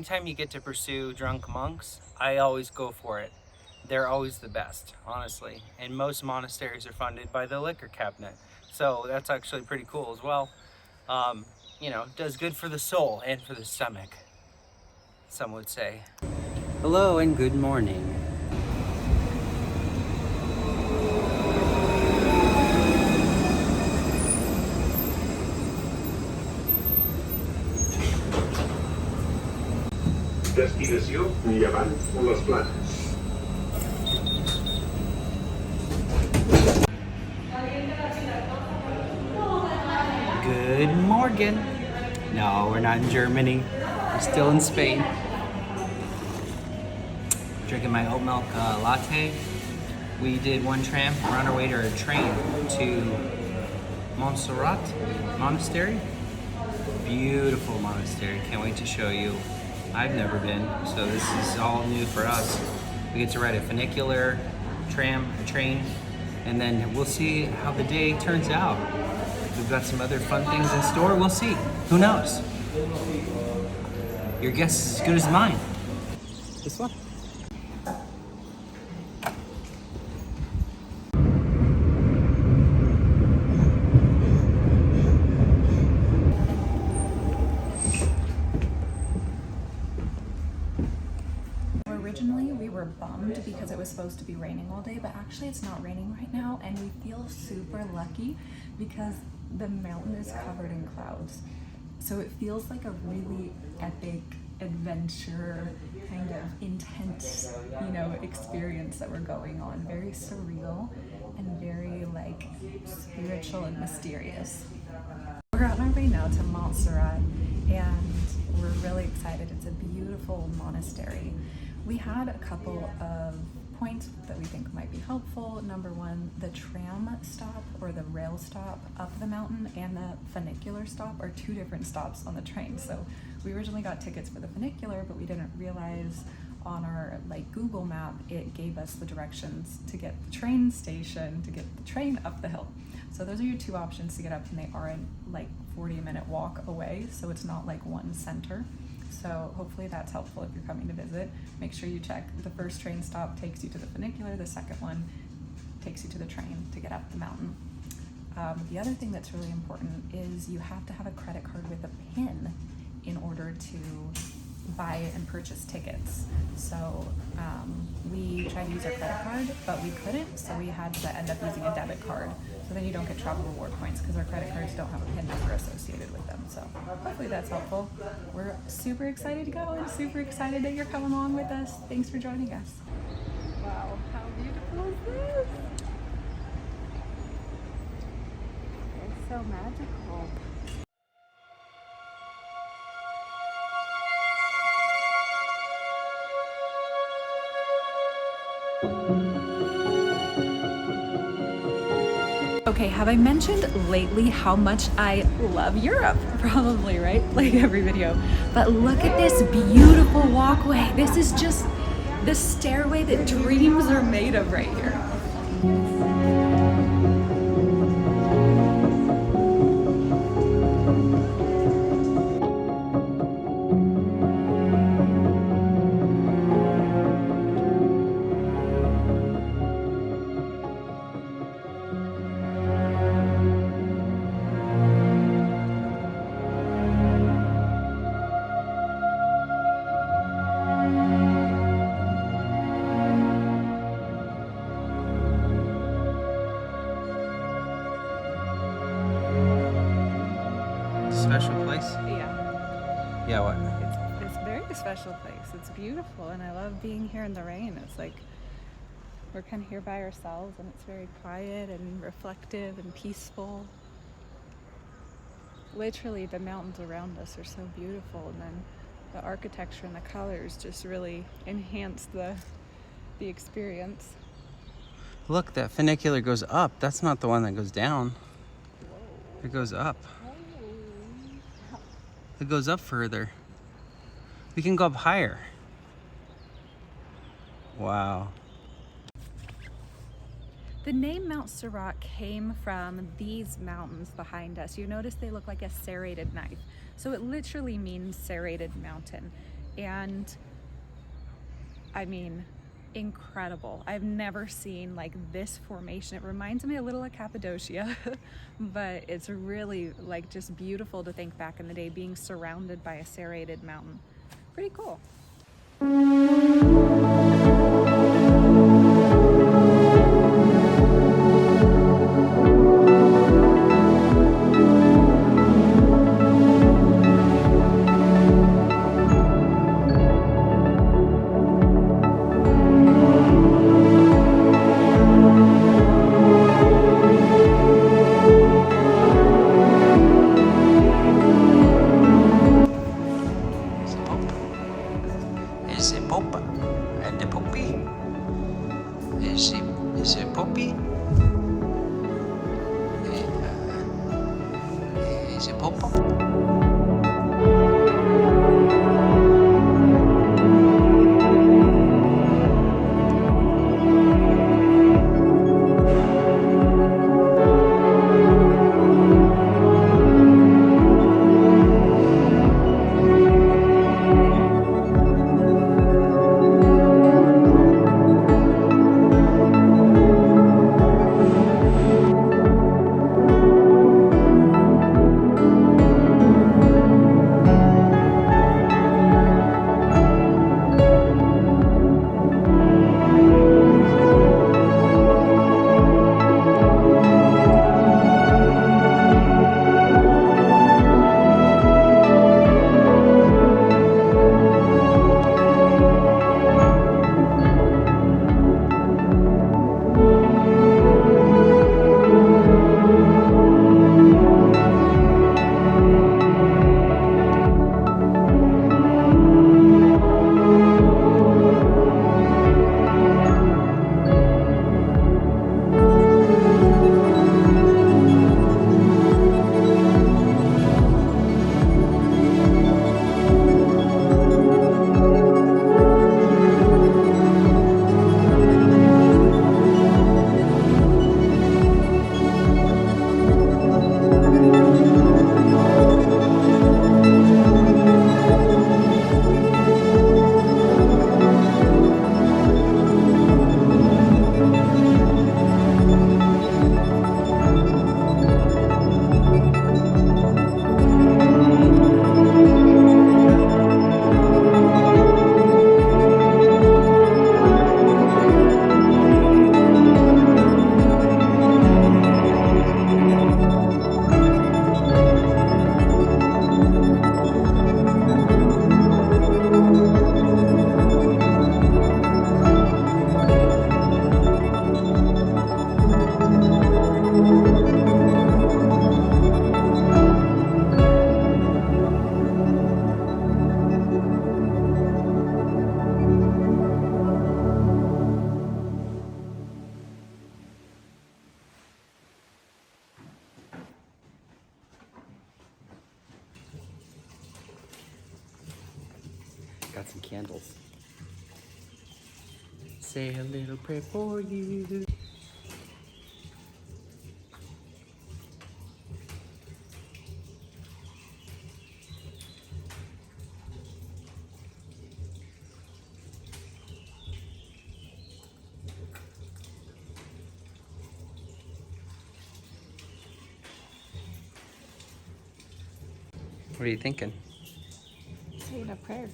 anytime you get to pursue drunk monks, I always go for it. They're always the best, honestly. And most monasteries are funded by the liquor cabinet. So that's actually pretty cool as well. You know, does good for the soul and for the stomach, some would say. Hello and good morning. Destinació Llevant les Planes. Good morning. No, we're not in Germany. We're still in Spain. Drinking my oat milk latte. We did one tram. We're on our way to a train to Montserrat Monastery. Beautiful monastery. Can't wait to show you. I've never been, so this is all new for us. We get to ride a funicular, tram, a train, and then we'll see how the day turns out. We've got some other fun things in store. We'll see. Who knows? Your guess is as good as mine. This one. Originally, we were bummed because it was supposed to be raining all day, but actually it's not raining right now, and we feel super lucky because the mountain is covered in clouds. So it feels like a really epic adventure, kind of intense, you know, experience that we're going on. Very surreal and very like spiritual and mysterious. We're on our way now to Montserrat, and we're really excited. It's a beautiful monastery. We had a couple of points that we think might be helpful. Number one, the tram stop or the rail stop up the mountain and the funicular stop are two different stops on the train. So we originally got tickets for the funicular, but we didn't realize on our like Google map it gave us the directions to get the train station, to get the train up the hill. So those are your two options to get up, and they are in like 40-minute walk away, so it's not like one center. So hopefully that's helpful if you're coming to visit. Make sure you check. The first train stop takes you to the funicular, the second one takes you to the train to get up the mountain. The other thing that's really important is you have to have a credit card with a PIN in order to buy and purchase tickets. So we tried to use our credit card, but we couldn't, so we had to end up using a debit card. So then you don't get travel reward points because our credit cards don't have a PIN number associated with them. So hopefully that's helpful. We're super excited to go and super excited that you're coming along with us. Thanks for joining us. Wow, how beautiful is this? It's so magical. Okay, have I mentioned lately how much I love Europe? Probably, right? Like every video. But look at this beautiful walkway. This is just the stairway that dreams are made of right here. Special place? Yeah. Yeah, what? It's a very special place. It's beautiful, and I love being here in the rain. It's like we're kind of here by ourselves, and it's very quiet and reflective and peaceful. Literally, the mountains around us are so beautiful, and then the architecture and the colors just really enhance the experience. Look, that funicular goes up. That's not the one that goes down. Whoa. It goes up. Oh. It goes up further. We can go up higher. Wow. The name Montserrat came from these mountains behind us. You notice they look like a serrated knife. So it literally means serrated mountain. and I mean, incredible. I've never seen like this formation. It reminds me a little of Cappadocia, but it's really like just beautiful to think back in the day being surrounded by a serrated mountain. Pretty cool. Is it Popa? And the Poppy? Is it Poppy? Is it Popa? Got some candles. Say a little prayer for you. What are you thinking? Saying a prayer.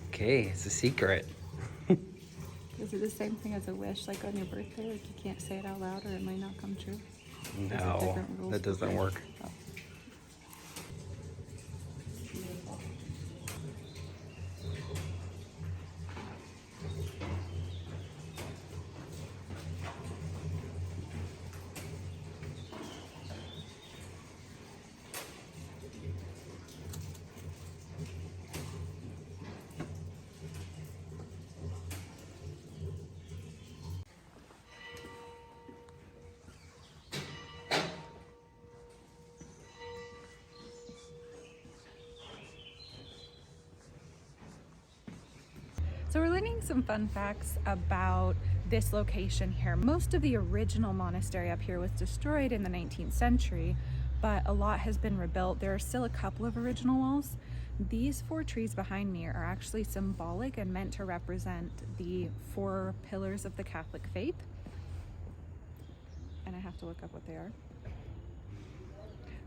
Okay, it's a secret. Is it the same thing as a wish, like on your birthday? Like you can't say it out loud or it might not come true? No, that doesn't work. Oh. So we're learning some fun facts about this location here. Most of the original monastery up here was destroyed in the 19th century, but a lot has been rebuilt. There are still a couple of original walls. These 4 trees behind me are actually symbolic and meant to represent the 4 pillars of the Catholic faith. And I have to look up what they are.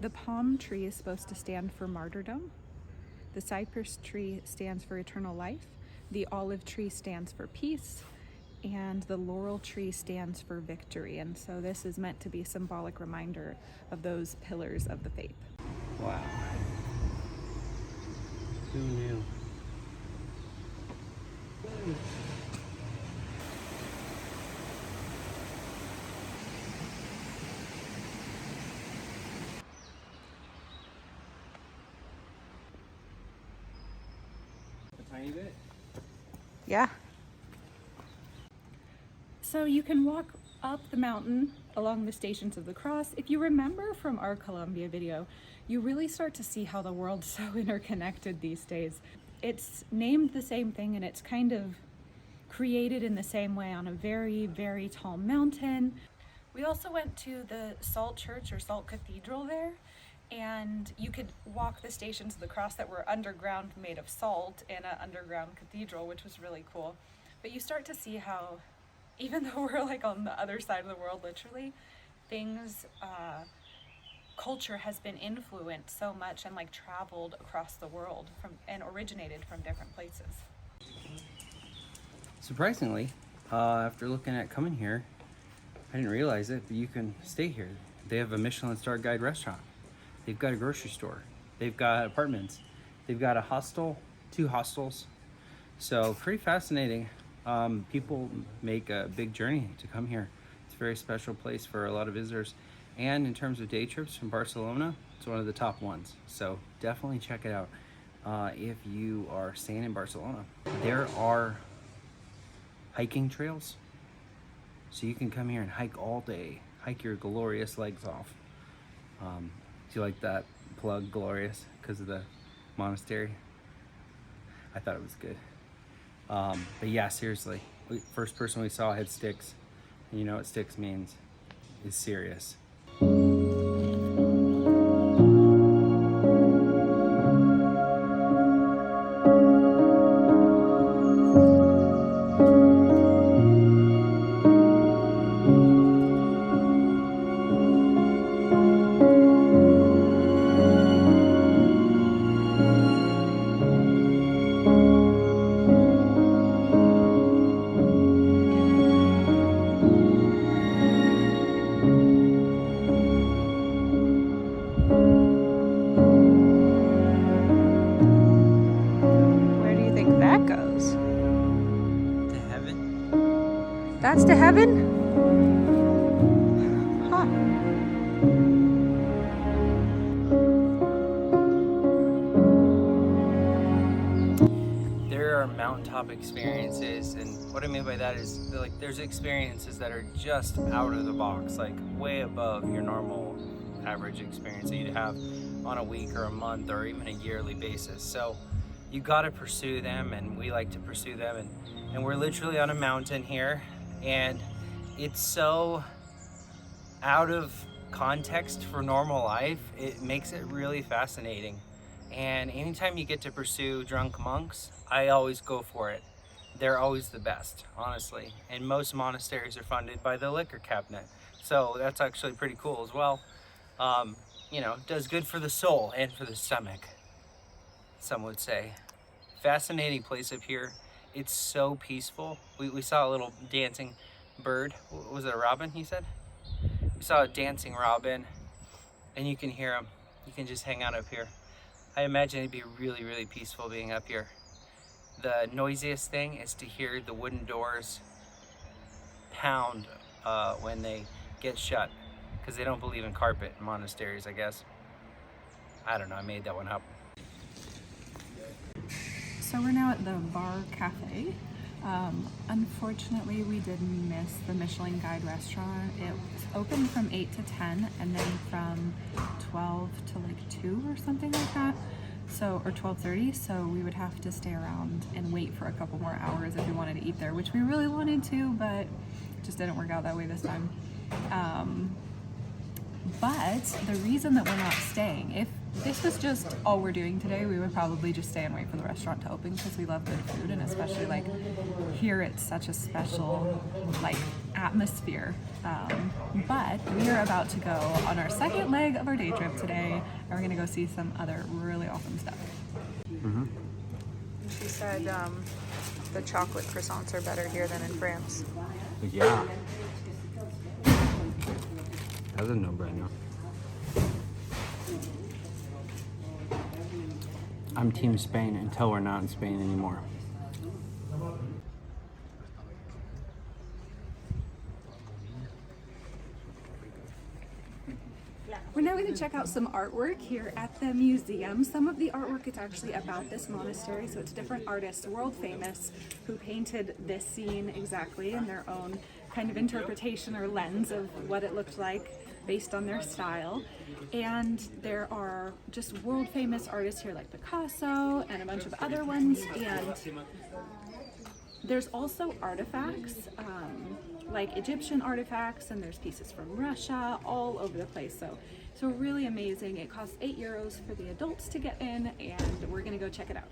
The palm tree is supposed to stand for martyrdom. The cypress tree stands for eternal life. The olive tree stands for peace. And the laurel tree stands for victory. And so this is meant to be a symbolic reminder of those pillars of the faith. Wow. Who knew? A tiny bit? Yeah. So you can walk up the mountain along the Stations of the Cross. If you remember from our Colombia video, you really start to see how the world's so interconnected these days. It's named the same thing and it's kind of created in the same way on a very, very tall mountain. We also went to the Salt Church or Salt Cathedral there, and you could walk the Stations of the Cross that were underground, made of salt, in an underground cathedral, which was really cool. But you start to see how, even though we're like on the other side of the world, literally, things, culture has been influenced so much and like traveled across the world and originated from different places. Surprisingly, after looking at coming here, I didn't realize it, but you can stay here. They have a Michelin star guide restaurant. They've got a grocery store. They've got apartments. They've got a hostel, 2 hostels. So pretty fascinating. People make a big journey to come here. It's a very special place for a lot of visitors. And in terms of day trips from Barcelona, it's one of the top ones. So definitely check it out if you are staying in Barcelona. There are hiking trails. So you can come here and hike all day. Hike your glorious legs off. Do you like that plug, glorious, because of the monastery? I thought it was good. But yeah, seriously, first person we saw had sticks. And you know what sticks means? It's serious. That's to heaven? Huh. There are mountaintop experiences, and what I mean by that is there's experiences that are just out of the box, like way above your normal average experience that you'd have on a week or a month or even a yearly basis. So you got to pursue them, and we like to pursue them, and we're literally on a mountain here, and it's so out of context for normal life. It makes it really fascinating. And anytime you get to pursue drunk monks, I always go for it. They're always the best, honestly. And most monasteries are funded by the liquor cabinet, so that's actually pretty cool as well. You know, does good for the soul and for the stomach, some would say. Fascinating place up here. It's so peaceful. We saw a little dancing bird. Was it a robin, he said? We saw a dancing robin, and you can hear him. You can just hang out up here. I imagine it'd be really, really peaceful being up here. The noisiest thing is to hear the wooden doors pound when they get shut, because they don't believe in carpet in monasteries, I guess. I don't know, I made that one up. So we're now at the Bar Cafe. Unfortunately, we did miss the Michelin Guide restaurant. It's open from 8 to 10 and then from 12 to like 2 or something like that. So, or 12:30. So we would have to stay around and wait for a couple more hours if we wanted to eat there, which we really wanted to, but it just didn't work out that way this time. But the reason that we're not staying, this was just all we're doing today. We would probably just stay and wait for the restaurant to open because we love good food, and especially like here it's such a special like atmosphere. But we are about to go on our second leg of our day trip today, and we're gonna go see some other really awesome stuff. She said the chocolate croissants are better here than in France. Yeah. That's a no-brainer. I'm Team Spain until we're not in Spain anymore. We're now going to check out some artwork here at the museum. Some of the artwork is actually about this monastery, so it's different artists, world famous, who painted this scene exactly in their own kind of interpretation or lens of what it looked like based on their style. And there are just world famous artists here like Picasso and a bunch of other ones. And there's also artifacts, like Egyptian artifacts, and there's pieces from Russia all over the place. So really amazing. It costs €8 for the adults to get in, and we're gonna go check it out.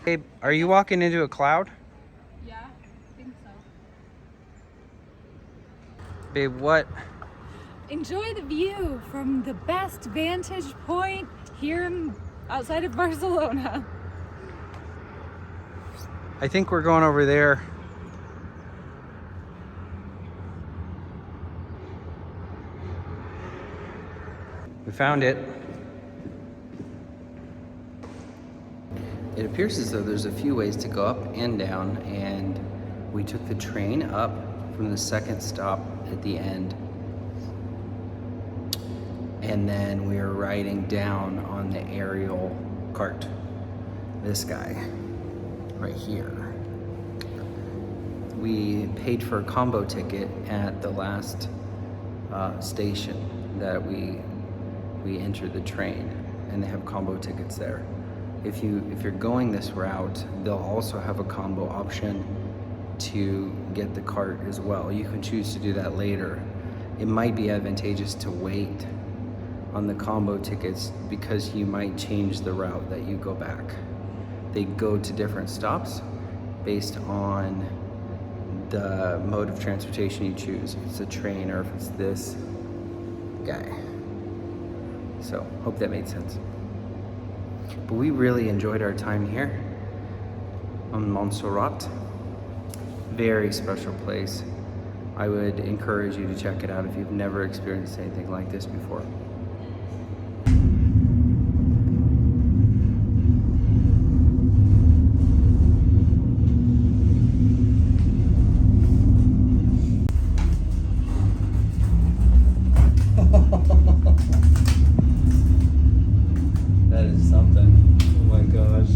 Babe, are you walking into a cloud? Yeah, I think so. Babe, what? Enjoy the view from the best vantage point here outside of Barcelona. I think we're going over there. We found it. it appears as though there's a few ways to go up and down, and we took the train up from the second stop at the end, and then we are riding down on the aerial cart. This guy right here. We paid for a combo ticket at the last station that we entered the train, and they have combo tickets there. If you're going this route, they'll also have a combo option to get the cart as well. You can choose to do that later. It might be advantageous to wait on the combo tickets because you might change the route that you go back. They go to different stops based on the mode of transportation you choose, if it's a train or if it's this guy. So, hope that made sense. But we really enjoyed our time here on Montserrat. Very special place. I would encourage you to check it out if you've never experienced anything like this before. That is something. Oh my gosh.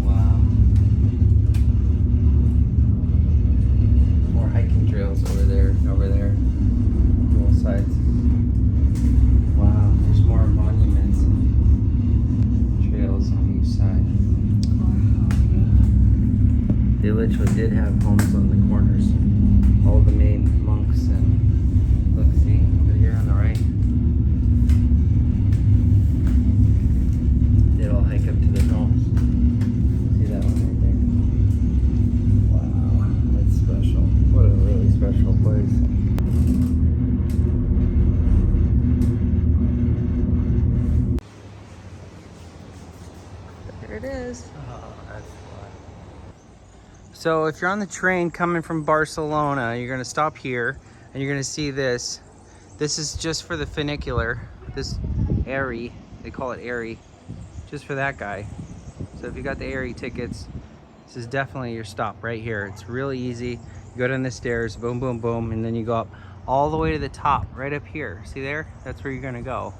Wow. More hiking trails over there, both sides. Wow, there's more monuments and trails on each side. They literally did have homes on the corners. All the main monks, and look, see, over here on the right. They'd all hike up to their homes. See that one right there? Wow, that's special. What a really special place. There it is. Oh, that's fun. So if you're on the train coming from Barcelona, you're gonna stop here and you're gonna see this. This is just for the funicular, this Abbey, they call it Abbey, just for that guy. So if you got the Abbey tickets, this is definitely your stop right here. It's really easy. You go down the stairs, boom, boom, boom, and then you go up all the way to the top, right up here. See there? That's where you're gonna go.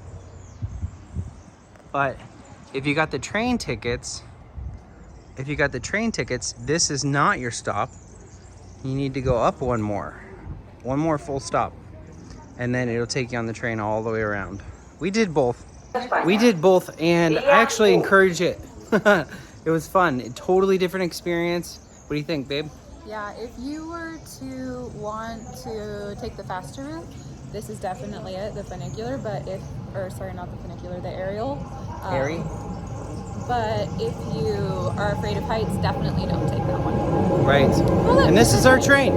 But if you got the train tickets, this is not your stop. You need to go up one more full stop, and then it'll take you on the train all the way around. We did both, and I actually encourage it. It was fun. A totally different experience. What do you think, babe? Yeah, if you were to want to take the faster route, this is definitely it, the funicular, but not the funicular, the aerial. Abbey? But if you are afraid of heights, definitely don't take that one. Right. Well, And this is our train.